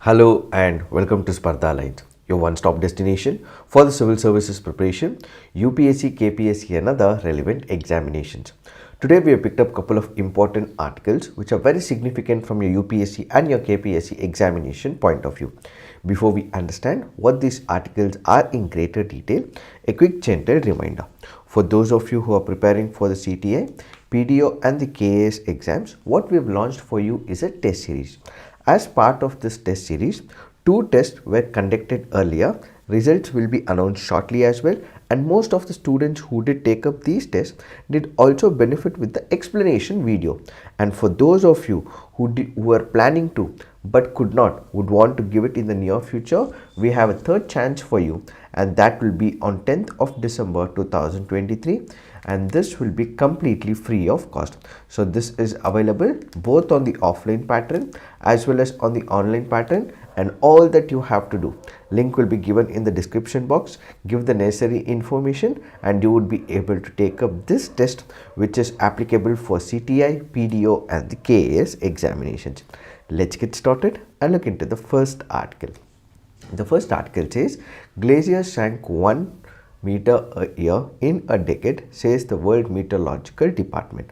Hello and welcome to Spardha Lines, your one-stop destination for the civil services preparation, UPSC, KPSC and other relevant examinations. Today we have picked up a couple of important articles which are very significant from your UPSC and your KPSC examination point of view. Before we understand what these articles are in greater detail, a quick gentle reminder. For those of you who are preparing for the CTA, PDO and the KAS exams, what we have launched for you is a test series. As part of this test series, 2 tests were conducted earlier. Results will be announced shortly as well, and most of the students who did take up these tests did also benefit with the explanation video. And for those of you who were planning to but could not, would want to give it in the near future, we have a third chance for you, and that will be on 10th of December 2023, and this will be completely free of cost. So this is available both on the offline pattern as well as on the online pattern, and all that you have to do, link will be given in the description box. Give the necessary information and you would be able to take up this test, which is applicable for CTI, PDO and the KAS examinations. Let's get started and look into the first article. The first article says Glaciers shrank 1 meter a year in a decade, says the World Meteorological Department.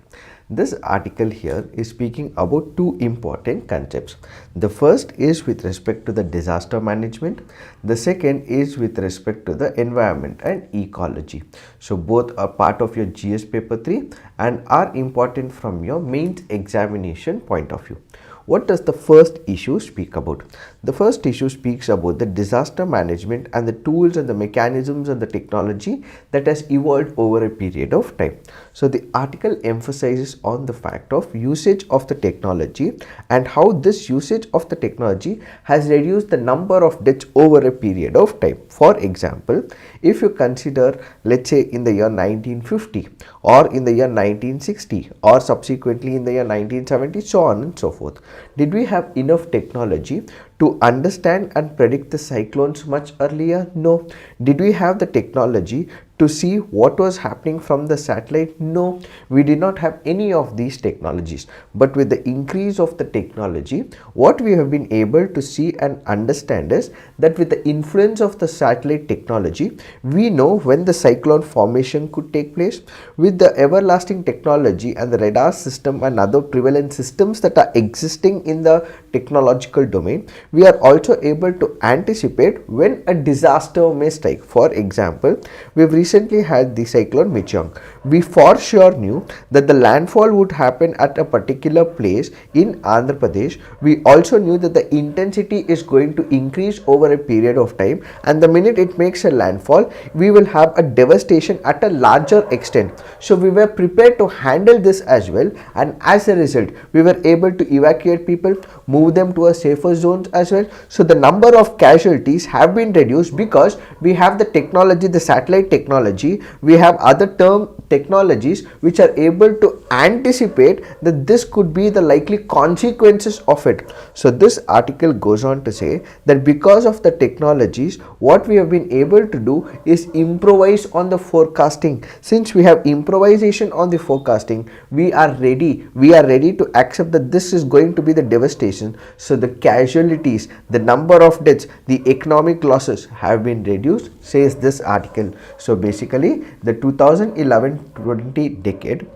This article here is speaking about 2 important concepts. The first is with respect to the disaster management. The second is with respect to the environment and ecology. So both are part of your GS paper 3 and are important from your mains examination point of view. What does the first issue speak about? The first issue speaks about the disaster management and the tools and the mechanisms and the technology that has evolved over a period of time. So the article emphasizes on the fact of usage of the technology and how this usage of the technology has reduced the number of deaths over a period of time. For example, if you consider, let's say in the year 1950 or in the year 1960 or subsequently in the year 1970, so on and so forth, did we have enough technology to understand and predict the cyclones much earlier? No. Did we have the technology to see what was happening from the satellite? No, we did not have any of these technologies. But with the increase of the technology, what we have been able to see and understand is that with the influence of the satellite technology, we know when the cyclone formation could take place. With the everlasting technology and the radar system and other prevalent systems that are existing in the technological domain, we are also able to anticipate when a disaster may strike. For example, we have recently had the cyclone Michaung. We for sure knew that the landfall would happen at a particular place in Andhra Pradesh. We also knew that the intensity is going to increase over a period of time, and the minute it makes a landfall, we will have a devastation at a larger extent. So we were prepared to handle this as well, and as a result, we were able to evacuate people, move them to a safer zones as well. So the number of casualties have been reduced because we have the technology, the satellite technology. We have other term technologies which are able to anticipate that this could be the likely consequences of it. So this article goes on to say that because of the technologies, what we have been able to do is improvise on the forecasting. Since we have improvisation on the forecasting, we are ready to accept that this is going to be the devastation. So the casualties, the number of deaths, the economic losses have been reduced, says this article. So basically the 2011-20 decade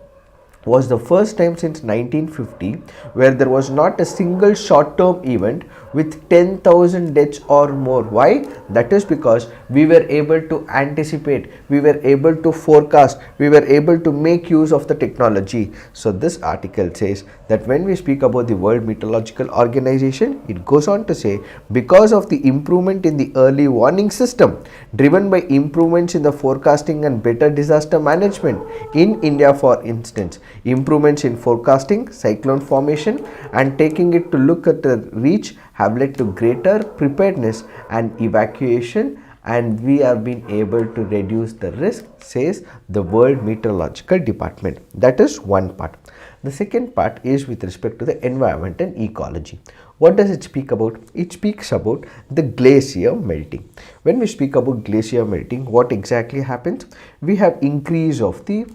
was the first time since 1950 where there was not a single short-term event with 10,000 deaths or more. Why? That is because we were able to anticipate, we were able to forecast, we were able to make use of the technology. So this article says that when we speak about the World Meteorological Organization, it goes on to say because of the improvement in the early warning system driven by improvements in the forecasting and better disaster management in India, for instance, improvements in forecasting, cyclone formation and taking it to look at the reach have led to greater preparedness and evacuation, and we have been able to reduce the risk, says the World Meteorological Department. That is one part. The second part is with respect to the environment and ecology. What does it speak about? It speaks about the glacier melting. When we speak about glacier melting, what exactly happens? We have increase of the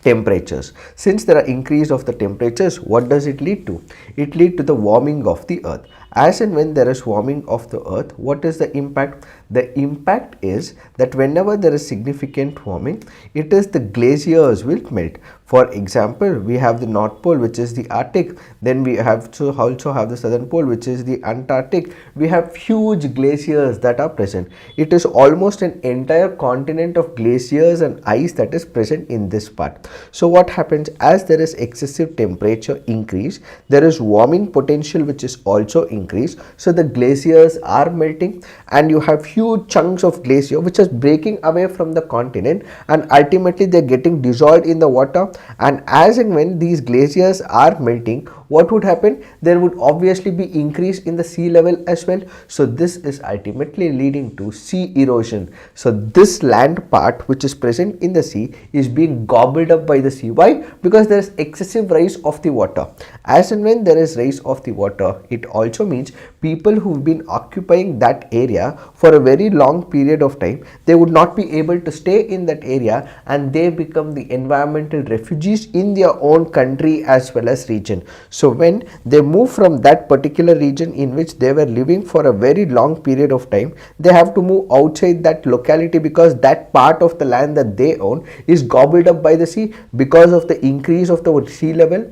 temperatures. Since there are increase of the temperatures, what does it lead to? It lead to the warming of the earth. As and when there is warming of the earth, what is the impact? The impact is that whenever there is significant warming, it is the glaciers will melt. For example, we have the North Pole, which is the Arctic. Then we have to also have the Southern Pole, which is the Antarctic. We have huge glaciers that are present. It is almost an entire continent of glaciers and ice that is present in this part. So what happens, as there is excessive temperature increase, there is warming potential which is also increased. So the glaciers are melting, and you have huge chunks of glacier which is breaking away from the continent, and ultimately they are getting dissolved in the water. And as and when these glaciers are melting, what would happen? There would obviously be increase in the sea level as well. So this is ultimately leading to sea erosion. So this land part which is present in the sea is being gobbled up by the sea. Why? Because there is excessive rise of the water. As and when there is rise of the water, it also means people who've been occupying that area for a very long period of time, they would not be able to stay in that area, and they become the environmental refugees in their own country as well as region. So when they move from that particular region in which they were living for a very long period of time, they have to move outside that locality, because that part of the land that they own is gobbled up by the sea because of the increase of the sea level.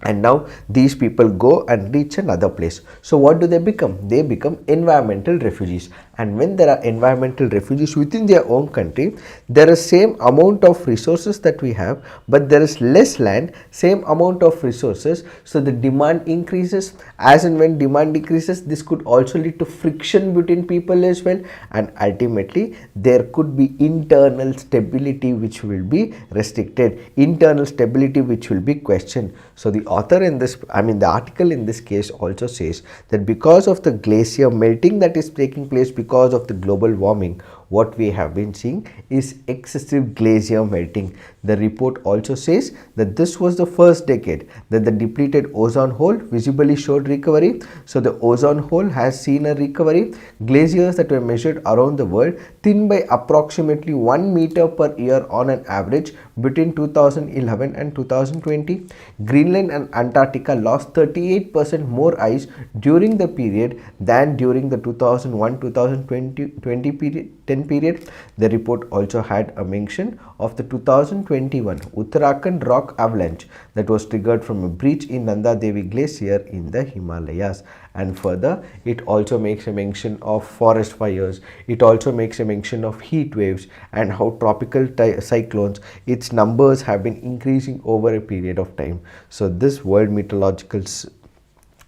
And now these people go and reach another place. So what do they become? They become environmental refugees. And when there are environmental refugees within their own country, there is same amount of resources that we have, but there is less land, same amount of resources. So the demand increases. As and when demand decreases, this could also lead to friction between people as well. And ultimately, there could be internal stability which will be restricted, internal stability which will be questioned. So the author in this, the article in this case also says that because of the glacier melting that is taking place because of the global warming, what we have been seeing is excessive glacier melting. The report also says that this was the first decade that the depleted ozone hole visibly showed recovery. So the ozone hole has seen a recovery. Glaciers that were measured around the world thin by approximately 1 meter per year on an average between 2011 and 2020. Greenland and Antarctica lost 38% more ice during the period than during the 2001-2020 period. The report also had a mention of the 2021 Uttarakhand rock avalanche that was triggered from a breach in Nanda Devi Glacier in the Himalayas. And further, it also makes a mention of forest fires. It also makes a mention of heat waves and how tropical cyclones, its numbers have been increasing over a period of time. So this World Meteorological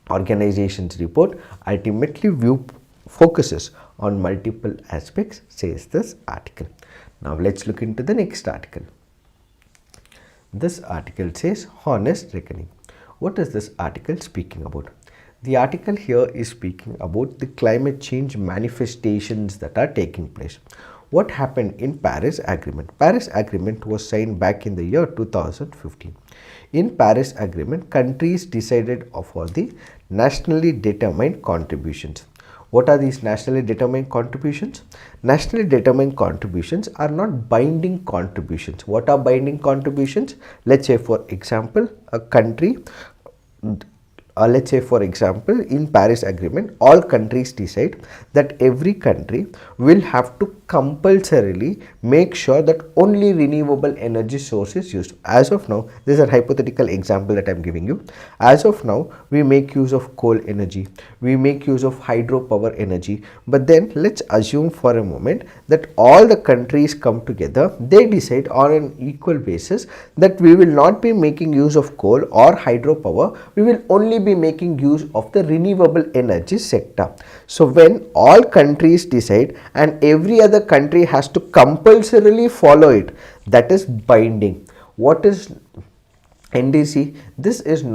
Organization's report ultimately focuses on multiple aspects, says this article. Now let's look into the next article. This article says honest reckoning. What is this article speaking about? The article here is speaking about the climate change manifestations that are taking place. What happened in Paris Agreement? Paris Agreement was signed back in the year 2015. In Paris Agreement, countries decided for the nationally determined contributions. What are these nationally determined contributions? Nationally determined contributions are not binding contributions. What are binding contributions? Let's say for example, a country, let's say for example, in Paris Agreement, all countries decide that every country will have to compulsorily make sure that only renewable energy source is used. As of now, this is a hypothetical example that I am giving you. As of now, we make use of coal energy, we make use of hydropower energy, but then let's assume for a moment that all the countries come together, they decide on an equal basis that we will not be making use of coal or hydropower, we will only be making use of the renewable energy sector. So when all countries decide and every other country has to compulsorily follow it, that is binding. What is NDC? This is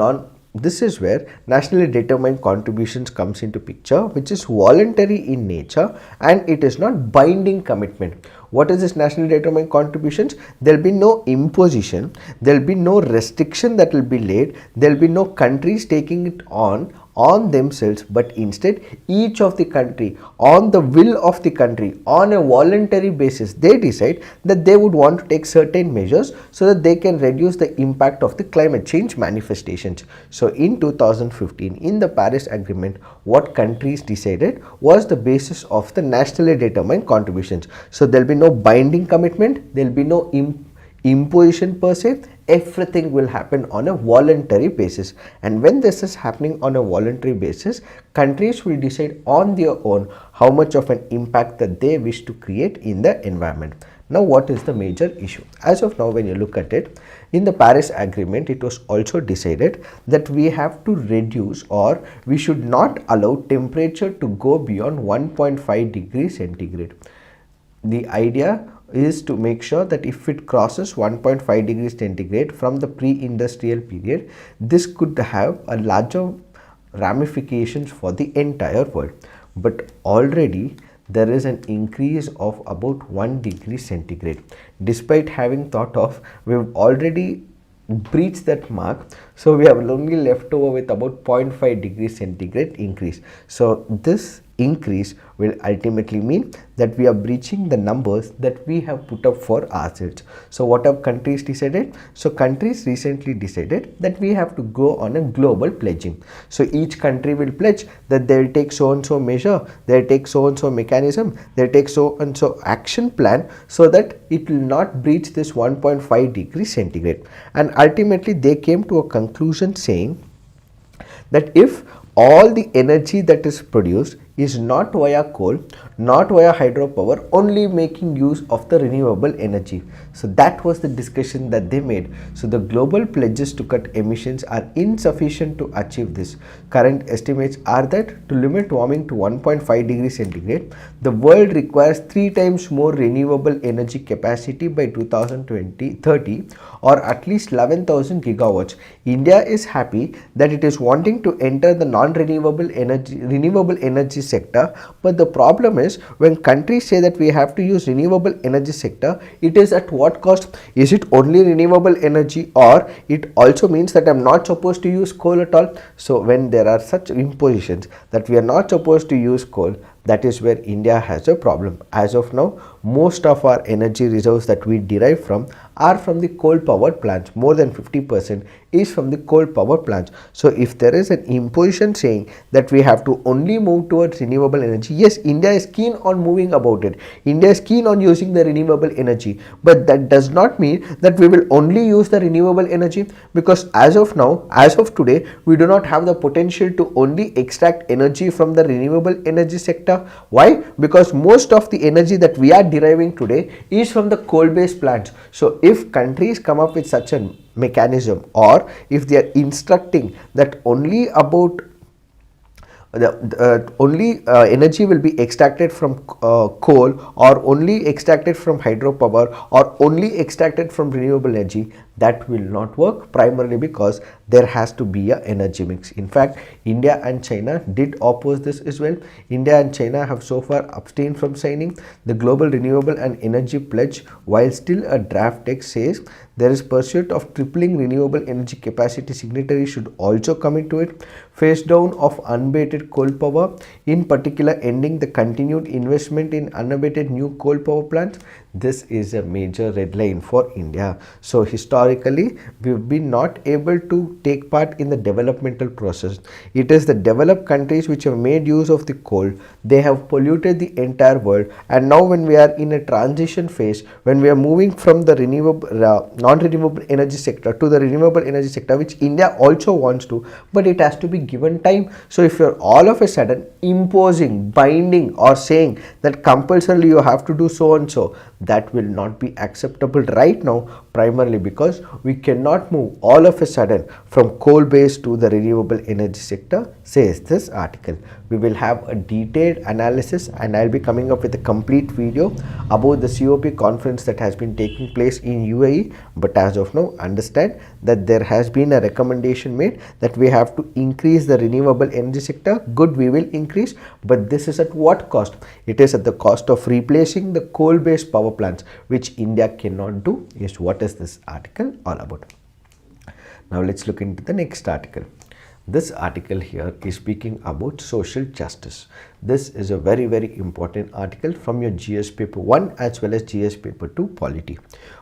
where nationally determined contributions comes into picture, which is voluntary in nature and it is not binding commitment. What is this nationally determined contributions? There will be no imposition, there will be no restriction that will be laid, there will be no countries taking it on on themselves, but instead each of the country, on the will of the country, on a voluntary basis, they decide that they would want to take certain measures so that they can reduce the impact of the climate change manifestations. So in 2015, in the Paris Agreement, what countries decided was the basis of the nationally determined contributions. So there will be no binding commitment, there will be no imposition per se. Everything will happen on a voluntary basis, and when this is happening on a voluntary basis, countries will decide on their own how much of an impact that they wish to create in the environment. Now, what is the major issue? As of now, when you look at it, in the Paris Agreement, it was also decided that we have to reduce, or we should not allow temperature to go beyond 1.5 degrees centigrade. The idea is to make sure that if it crosses 1.5 degrees centigrade from the pre-industrial period, this could have a larger ramifications for the entire world. But already there is an increase of about 1 degree centigrade. Despite having thought of, we've already breached that mark, so we have only left over with about 0.5 degrees centigrade increase. So this increase will ultimately mean that we are breaching the numbers that we have put up for ourselves. So what have countries decided? So countries recently decided that we have to go on a global pledging. So each country will pledge that they will take so and so measure, they will take so and so mechanism, they will take so and so action plan, so that it will not breach this 1.5 degrees centigrade. And ultimately they came to a conclusion saying that if all the energy that is produced is not via coal, not via hydropower, only making use of the renewable energy. So that was the discussion that they made. So the global pledges to cut emissions are insufficient to achieve this. Current estimates are that to limit warming to 1.5 degrees centigrade, the world requires 3 times more renewable energy capacity by 2030, or at least 11,000 gigawatts. India is happy that it is wanting to enter the renewable energy sector, but the problem is when countries say that we have to use renewable energy sector, it is at what cost? Is it only renewable energy, or it also means that I'm not supposed to use coal at all? So when there are such impositions that we are not supposed to use coal, that is where India has a problem. As of now, most of our energy reserves that we derive from are from the coal powered plants. More than 50% is from the coal power plants. So if there is an imposition saying that we have to only move towards renewable energy, yes, India is keen on moving about it. India is keen on using the renewable energy, but that does not mean that we will only use the renewable energy, because as of now, as of today, we do not have the potential to only extract energy from the renewable energy sector. Why? Because most of the energy that we are deriving today is from the coal based plants. So if countries come up with such a mechanism, or if they are instructing that only about energy will be extracted from coal, or only extracted from hydropower, or only extracted from renewable energy, that will not work, primarily because there has to be a energy mix. In fact, India and China did oppose this as well. India and China have so far abstained from signing the Global Renewable and Energy Pledge, while still a draft text says there is pursuit of tripling renewable energy capacity. Signatories should also commit to it. Phase down of unabated coal power, in particular ending the continued investment in unabated new coal power plants. This is a major red line for India. So historically, we've been not able to take part in the developmental process. It is the developed countries which have made use of the coal. They have polluted the entire world, and now when we are in a transition phase, when we are moving from the non-renewable energy sector to the renewable energy sector, which India also wants to, but it has to be given time. So if you're all of a sudden imposing, binding, or saying that compulsorily you have to do so and so, that will not be acceptable right now, primarily because we cannot move all of a sudden from coal based to the renewable energy sector, says this article. We will have a detailed analysis, and I'll be coming up with a complete video about the COP conference that has been taking place in UAE. But as of now, understand that there has been a recommendation made that we have to increase the renewable energy sector. Good, we will increase, but this is at what cost? It is at the cost of replacing the coal based power plants, which India cannot do, is what is this article all about. Now let's look into the next article. This article here is speaking about social justice. This is a very, very important article from your GS paper 1 as well as GS paper 2 polity.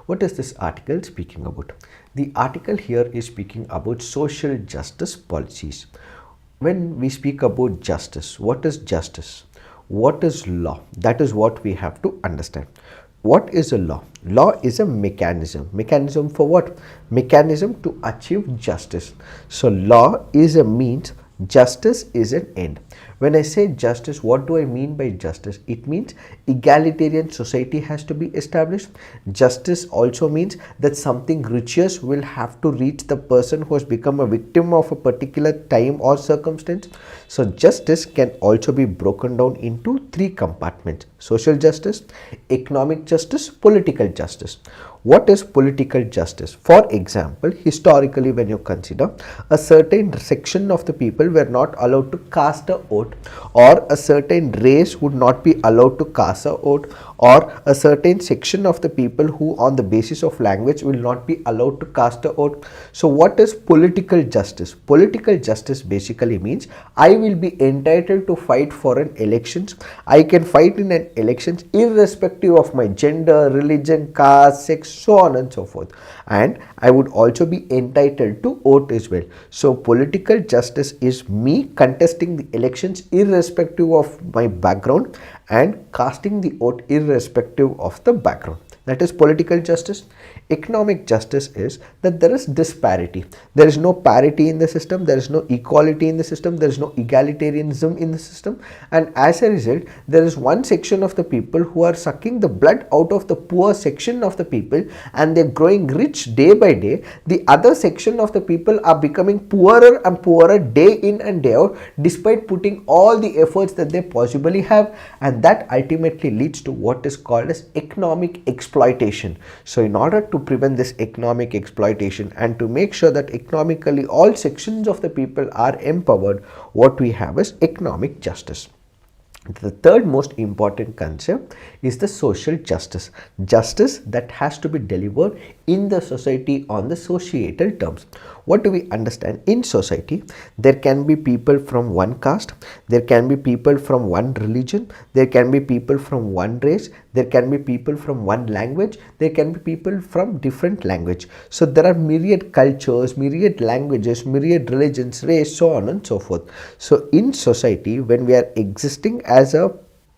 What is this article speaking about? The article here is speaking about social justice policies. When we speak about justice, what is justice? What is law? That is what we have to understand. What is a law? Law is a mechanism. Mechanism for what? Mechanism to achieve justice. So law is a means, justice is an end. When I say justice, what do I mean by justice? It means egalitarian society has to be established. Justice also means that something righteous will have to reach the person who has become a victim of a particular time or circumstance. So justice can also be broken down into three compartments: social justice, economic justice, political justice. What is political justice? For example, historically, when you consider, a certain section of the people were not allowed to cast a vote, or a certain race would not be allowed to cast a vote, or a certain section of the people who on the basis of language will not be allowed to cast a vote. So what is political justice? Political justice basically means I will be entitled to fight for an elections. I can fight in an elections irrespective of my gender, religion, caste, sex, so on and so forth, and I would also be entitled to vote as well. So political justice is me contesting the elections irrespective of my background and casting the vote irrespective of the background. That is political justice. Economic justice is that there is disparity. There is no parity in the system, there is no equality in the system, there is no egalitarianism in the system, and as a result, there is one section of the people who are sucking the blood out of the poor section of the people and they are growing rich day by day. The other section of the people are becoming poorer and poorer day in and day out despite putting all the efforts that they possibly have, and that ultimately leads to what is called as economic exploitation. So in order to prevent this economic exploitation and to make sure that economically all sections of the people are empowered, what we have is economic justice. The third most important concept is the social justice. Justice that has to be delivered in the society on the societal terms. What do we understand? In society, there can be people from one caste, there can be people from one religion, there can be people from one race, there can be people from one language, there can be people from different language. So there are myriad cultures, myriad languages, myriad religions, race, so on and so forth. So in society, when we are existing as a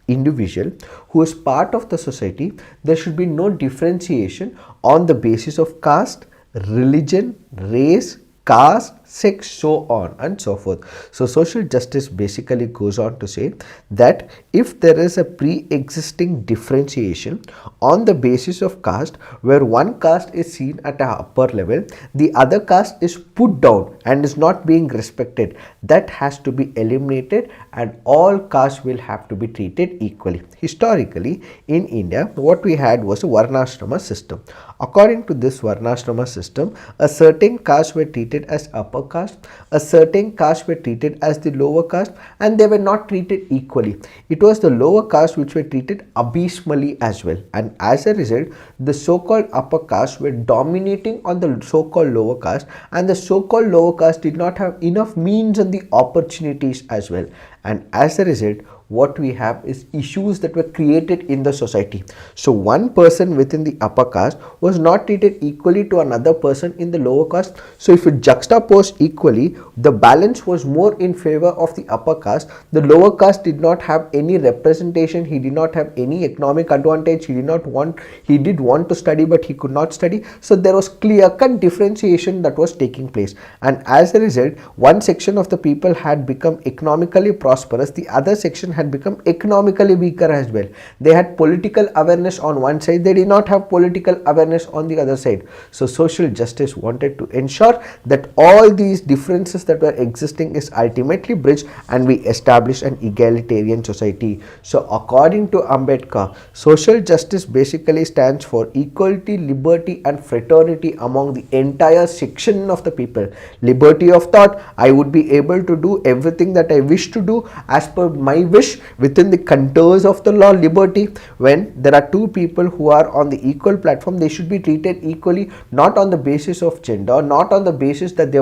individual who is part of the society, there should be no differentiation on the basis of caste, religion, race, caste, sex, so on and so forth. So social justice basically goes on to say that if there is a pre-existing differentiation on the basis of caste, where one caste is seen at an upper level, the other caste is put down and is not being respected, that has to be eliminated and all castes will have to be treated equally. Historically in India, what we had was a varnashrama system. According to this varnashrama system, a certain caste were treated as upper caste, a certain caste were treated as the lower caste, and they were not treated equally. It was the lower caste which were treated abysmally as well, and as a result, the so-called upper caste were dominating on the so-called lower caste, and the so-called lower caste did not have enough means and the opportunities as well, and as a result, what we have is issues that were created in the society. So one person within the upper caste was not treated equally to another person in the lower caste. So if you juxtapose equally, the balance was more in favor of the upper caste. The lower caste did not have any representation, he did not have any economic advantage, he did want to study but he could not study. So there was clear-cut differentiation that was taking place, and as a result, one section of the people had become economically prosperous, the other section had become economically weaker as well. They had political awareness on one side, they did not have political awareness on the other side. So social justice wanted to ensure that all these differences that were existing is ultimately bridged and we establish an egalitarian society. So according to Ambedkar, social justice basically stands for equality, liberty and fraternity among the entire section of the people. Liberty of thought, I would be able to do everything that I wish to do as per my wish push within the contours of the law liberty. When there are two people who are on the equal platform, they should be treated equally, not on the basis of gender, not on the basis that they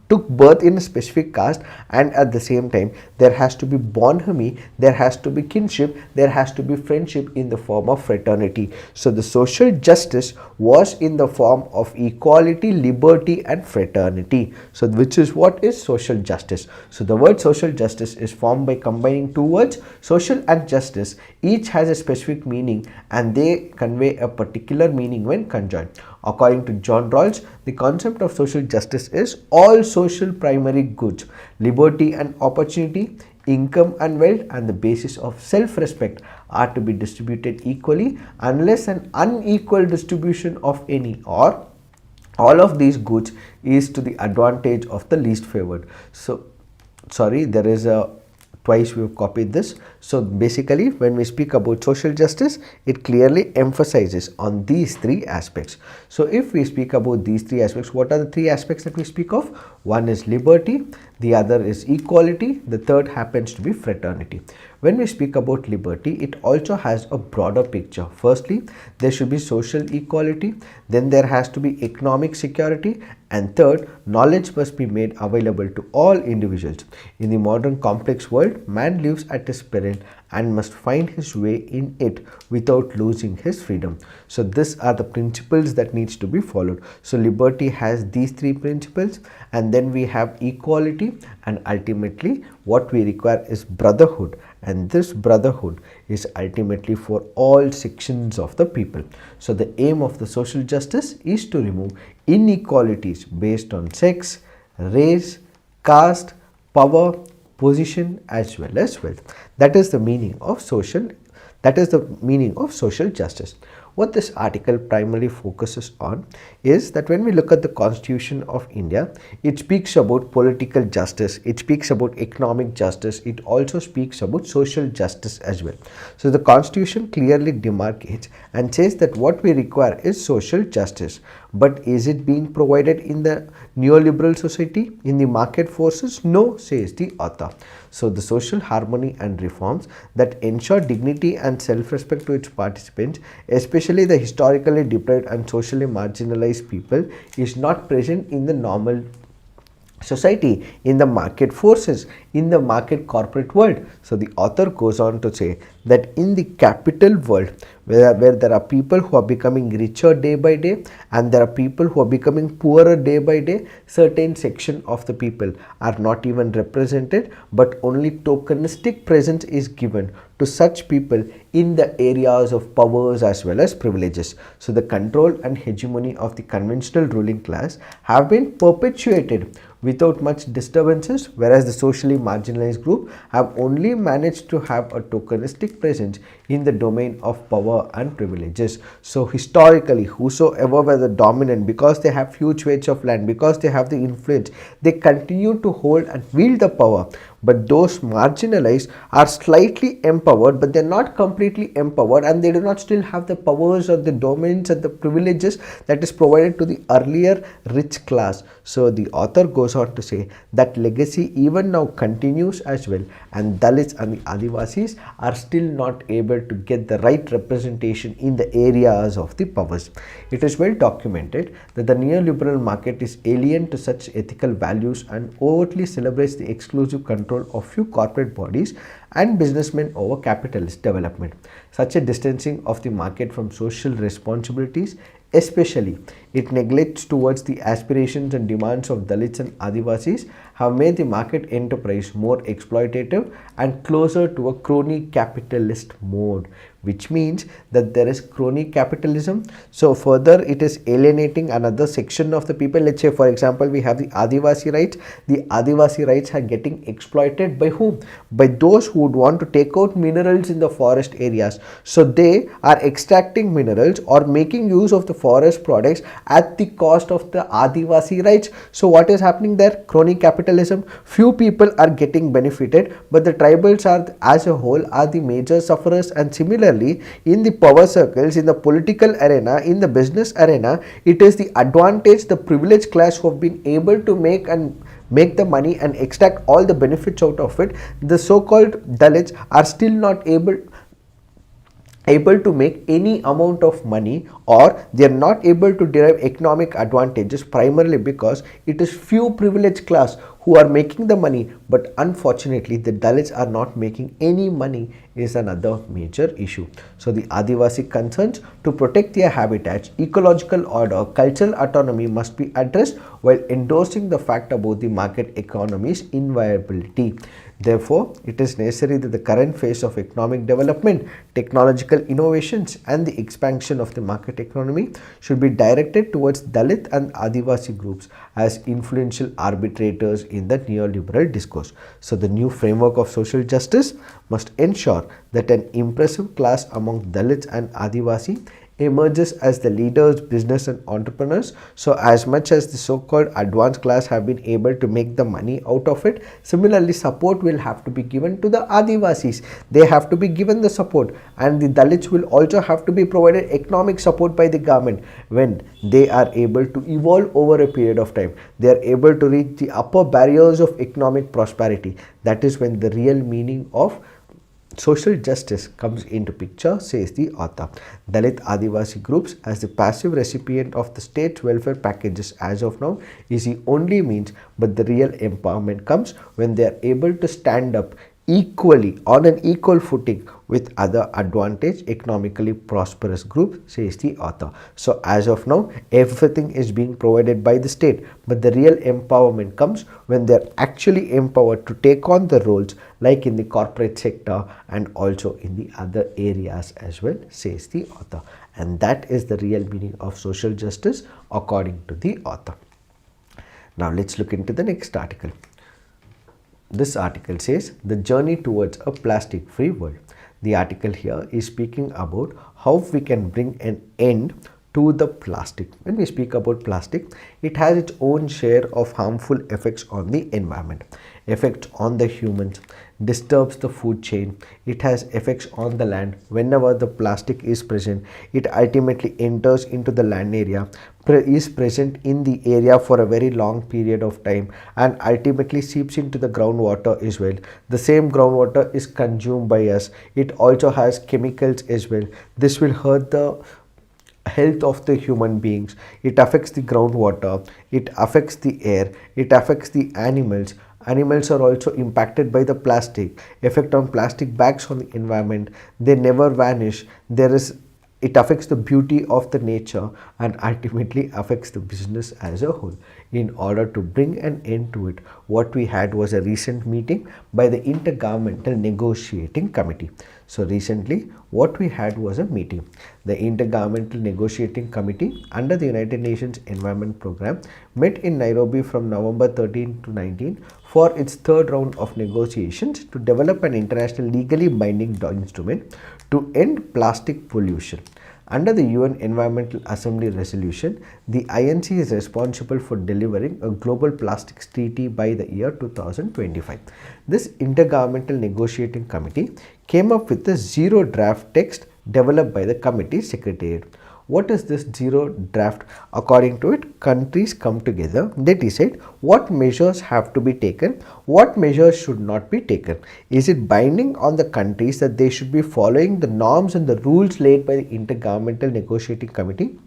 took birth in a specific caste, and at the same time there has to be bonhomie, there has to be kinship, there has to be friendship in the form of fraternity. So the social justice was in the form of equality, liberty and fraternity. So which is what is social justice. So the word social justice is formed by combining two words, social and justice. Each has a specific meaning and they convey a particular meaning when conjoined. According to John Rawls, the concept of social justice is all social primary goods, liberty and opportunity, income and wealth and the basis of self-respect are to be distributed equally unless an unequal distribution of any or all of these goods is to the advantage of the least favored. So sorry, there is a twice we have copied this. So basically when we speak about social justice, it clearly emphasizes on these three aspects. So if we speak about these three aspects, what are the three aspects that we speak of? One is liberty, the other is equality, the third happens to be fraternity. When we speak about liberty, it also has a broader picture. Firstly, there should be social equality, then there has to be economic security, and third, knowledge must be made available to all individuals. In the modern complex world, man lives at his peril and must find his way in it without losing his freedom. So these are the principles that needs to be followed. So liberty has these three principles, and then we have equality, and ultimately what we require is brotherhood, and this brotherhood is ultimately for all sections of the people. So the aim of the social justice is to remove inequalities based on sex, race, caste, power, position as well as wealth. That is the meaning of social justice. What this article primarily focuses on is that when we look at the Constitution of India, it speaks about political justice, it speaks about economic justice, it also speaks about social justice as well. So the Constitution clearly demarcates and says that what we require is social justice. But is it being provided in the neoliberal society, in the market forces? No, says the author. So the social harmony and reforms that ensure dignity and self-respect to its participants, especially the historically deprived and socially marginalized people, is not present in the normal society, in the market forces, in the market corporate world. So the author goes on to say that in the capital world, where there are people who are becoming richer day by day and there are people who are becoming poorer day by day, certain section of the people are not even represented, but only tokenistic presence is given to such people in the areas of powers as well as privileges. So the control and hegemony of the conventional ruling class have been perpetuated without much disturbances, whereas the socially marginalized group have only managed to have a tokenistic presence in the domain of power and privileges. So historically, whosoever were the dominant, because they have huge weights of land, because they have the influence, they continue to hold and wield the power. But those marginalized are slightly empowered, but they're not completely empowered, and they do not still have the powers or the domains and the privileges that is provided to the earlier rich class. So the author goes on to say that legacy even now continues as well, and Dalits and the Adivasis are still not able to get the right representation in the areas of the powers. It is well documented that the neoliberal market is alien to such ethical values and overtly celebrates the exclusive control of few corporate bodies and businessmen over capitalist development. Such a distancing of the market from social responsibilities, especially it neglects towards the aspirations and demands of Dalits and Adivasis, have made the market enterprise more exploitative and closer to a crony capitalist mode, which means that there is crony capitalism. So further it is alienating another section of the people. Let's say for example we have the Adivasi rights. The Adivasi rights are getting exploited by whom? By those who would want to take out minerals in the forest areas. So they are extracting minerals or making use of the forest products at the cost of the Adivasi rights. So what is happening there? Crony capitalism. Few people are getting benefited, but the tribals are as a whole are the major sufferers. And similarly in the power circles, in the political arena, in the business arena, it is the advantage the privileged class who have been able to make and make the money and extract all the benefits out of it, the so-called Dalits are still not able to make any amount of money, or they are not able to derive economic advantages, primarily because it is few privileged class who are making the money, but unfortunately the Dalits are not making any money is another major issue. So the Adivasi concerns to protect their habitats, ecological order, cultural autonomy must be addressed while endorsing the fact about the market economy's inviolability. Therefore, it is necessary that the current phase of economic development, technological innovations and the expansion of the market economy should be directed towards Dalit and Adivasi groups as influential arbitrators in the neoliberal discourse. So, the new framework of social justice must ensure that an impressive class among Dalits and Adivasi emerges as the leaders, business and entrepreneurs. So as much as the so-called advanced class have been able to make the money out of it, similarly support will have to be given to the Adivasis. They have to be given the support, and the Dalits will also have to be provided economic support by the government when they are able to evolve over a period of time. They are able to reach the upper barriers of economic prosperity. That is when the real meaning of social justice comes into picture, says the author. Dalit Adivasi groups as the passive recipient of the state's welfare packages as of now is the only means, but the real empowerment comes when they are able to stand up equally on an equal footing with other advantaged economically prosperous groups, says the author. So as of now, everything is being provided by the state, but the real empowerment comes when they are actually empowered to take on the roles like in the corporate sector and also in the other areas as well, says the author. And that is the real meaning of social justice according to the author. Now let's look into the next article. This article says the journey towards a plastic free world. The article here is speaking about how we can bring an end to the plastic. When we speak about plastic, it has its own share of harmful effects on the environment, effects on the humans, disturbs the food chain, it has effects on the land. Whenever the plastic is present, it ultimately enters into the land area, is present in the area for a very long period of time, and ultimately seeps into the groundwater as well. The same groundwater is consumed by us. It also has chemicals as well. This will hurt the health of the human beings. It affects the groundwater, it affects the air, it affects the animals. Animals are also impacted by the plastic. Effect on plastic bags on the environment, they never vanish. It affects the beauty of the nature and ultimately affects the business as a whole. In order to bring an end to it, what we had was a recent meeting by the Intergovernmental Negotiating Committee. So recently what we had was a meeting. The Intergovernmental Negotiating Committee under the United Nations Environment Programme met in Nairobi from November 13 to 19 for its third round of negotiations to develop an international legally binding instrument to end plastic pollution. Under the UN Environmental Assembly resolution, the INC is responsible for delivering a global plastics treaty by the year 2025. This Intergovernmental Negotiating Committee came up with a zero draft text developed by the committee secretariat. What is this zero draft? According to it, countries come together, they decide what measures have to be taken, what measures should not be taken. Is it binding on the countries that they should be following the norms and the rules laid by the Intergovernmental Negotiating Committee,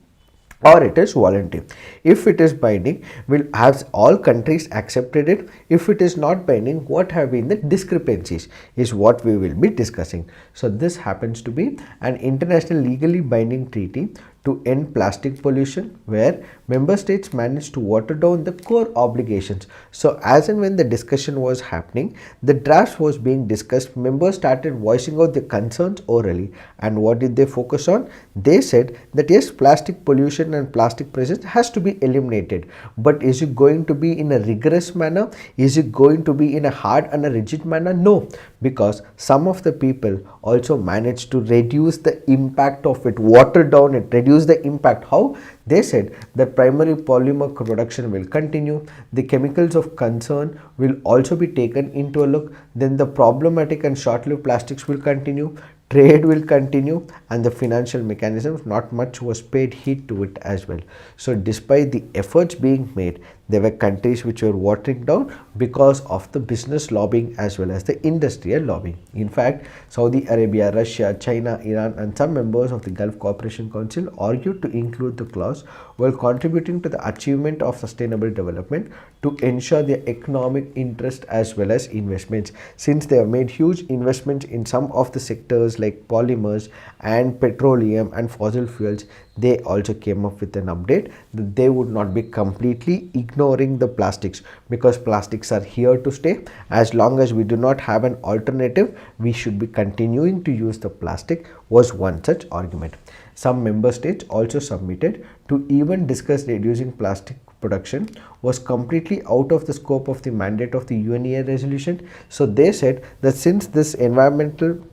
or it is voluntary? If it is binding, will have all countries accepted it? If it is not binding, what have been the discrepancies is what we will be discussing. So this happens to be an international legally binding treaty to end plastic pollution, where member states managed to water down the core obligations. So as and when the discussion was happening, the draft was being discussed, members started voicing out their concerns orally. And what did they focus on? They said that yes, plastic pollution and plastic presence has to be eliminated, but is it going to be in a rigorous manner? Is it going to be in a hard and a rigid manner? No, because some of the people also managed to reduce the impact of it, water down it, reduce the impact. How? They said that primary polymer production will continue, the chemicals of concern will also be taken into a look, then the problematic and short-lived plastics will continue, trade will continue, and the financial mechanisms, not much was paid heed to it as well. So despite the efforts being made, There were countries which were watering down because of the business lobbying as well as the industrial lobbying. In fact, Saudi Arabia, Russia, China, Iran and some members of the Gulf Cooperation Council argued to include the clause while contributing to the achievement of sustainable development to ensure their economic interest as well as investments. Since they have made huge investments in some of the sectors like polymers and petroleum and fossil fuels, they also came up with an update that they would not be completely ignoring the plastics, because plastics are here to stay. As long as we do not have an alternative, we should be continuing to use the plastic, was one such argument. Some member states also submitted to even discuss reducing plastic production was completely out of the scope of the mandate of the UNEA resolution. So they said that since this environmental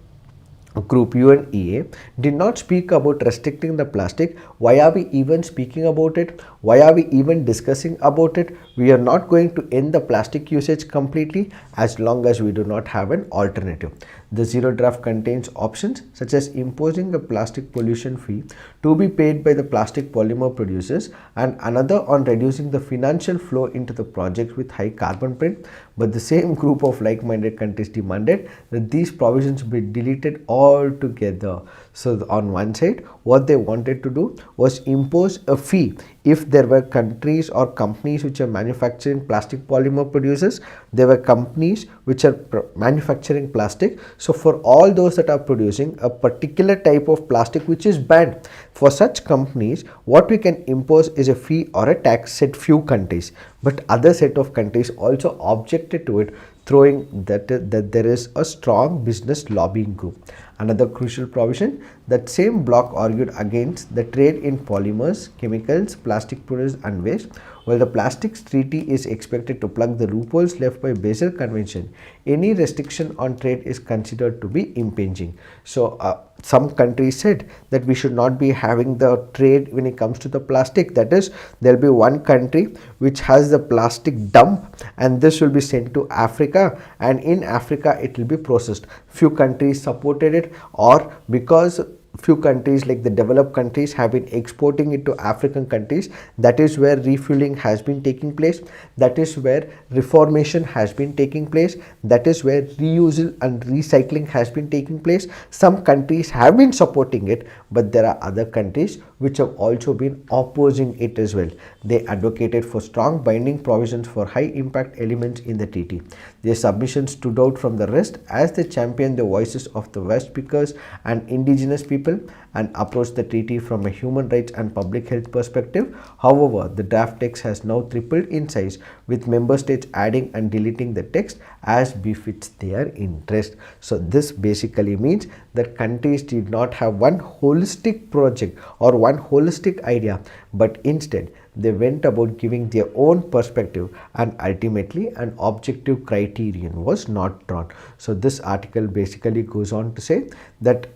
group UNEA did not speak about restricting the plastic, why are we even speaking about it? Why are we even discussing about it? We are not going to end the plastic usage completely as long as we do not have an alternative. The zero draft contains options such as imposing a plastic pollution fee to be paid by the plastic polymer producers and another on reducing the financial flow into the projects with high carbon print. But the same group of like-minded countries demanded that these provisions be deleted altogether. So on one side, what they wanted to do was impose a fee if there were countries or companies which are manufacturing plastic polymer producers. There were companies which are manufacturing plastic. So for all those that are producing a particular type of plastic which is banned, for such companies, what we can impose is a fee or a tax set few countries. But other set of countries also objected to it, throwing that there is a strong business lobbying group. Another crucial provision, that same bloc argued against the trade in polymers, chemicals, plastic products and waste. While the plastics treaty is expected to plug the loopholes left by Basel Convention, any restriction on trade is considered to be impinging. So some countries said that we should not be having the trade when it comes to the plastic. That is, there will be one country which has the plastic dump and this will be sent to Africa, and in Africa it will be processed. Few countries supported it, or because few countries like the developed countries have been exporting it to African countries, that is where refueling has been taking place, that is where reformation has been taking place, that is where reuse and recycling has been taking place. Some countries have been supporting it, but there are other countries which have also been opposing it as well. They advocated for strong binding provisions for high impact elements in the treaty. Their submissions stood out from the rest as they championed the voices of the West speakers and indigenous people and approached the treaty from a human rights and public health perspective. However, the draft text has now tripled in size, with member states adding and deleting the text as befits their interest. So this basically means that countries did not have one holistic project or one holistic idea, but instead they went about giving their own perspective, and ultimately an objective criterion was not drawn. So this article basically goes on to say that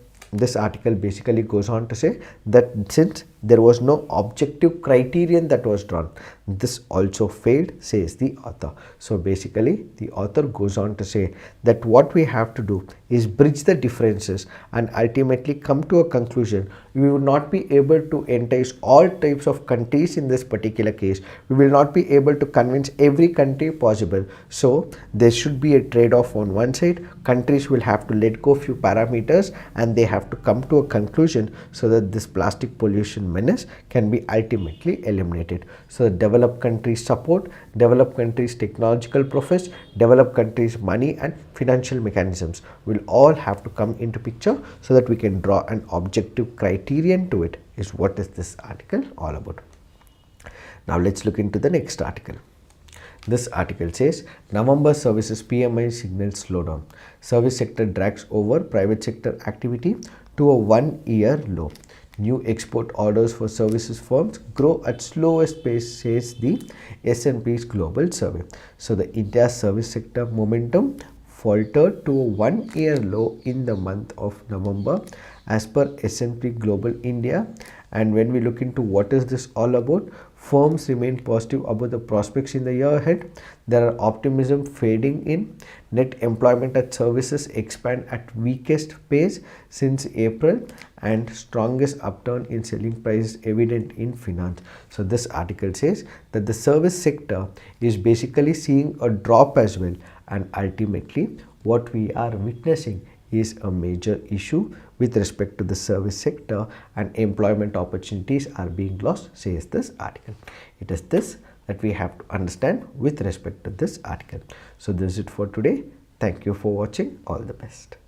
since there was no objective criterion that was drawn, this also failed, says the author. So basically the author goes on to say that what we have to do is bridge the differences and ultimately come to a conclusion. We will not be able to entice all types of countries in this particular case. We will not be able to convince every country possible. So there should be a trade-off on one side. Countries will have to let go few parameters and they have to come to a conclusion so that this plastic pollution menace can be ultimately eliminated. So developed countries support, developed countries technological profits, developed countries money and financial mechanisms will all have to come into picture so that we can draw an objective criterion to it, is what is this article all about. Now let's look into the next article. This article says Nov.services PMI signals slowdown. Service sector drags over private sector activity to a 1-year low. New export orders for services firms grow at slowest pace, says the S&P's global survey. So the India's service sector momentum faltered to a 1-year low in the month of November as per S&P Global India. And when we look into what is this all about, Firms remain positive about the prospects in the year ahead. There are optimism fading in. Net employment at services expand at weakest pace since April, and strongest upturn in selling prices evident in finance. So this article says that the service sector is basically seeing a drop as well, and ultimately what we are witnessing is a major issue with respect to the service sector, and employment opportunities are being lost, says this article. It is this that we have to understand with respect to this article. So this is it for today. Thank you for watching. All the best.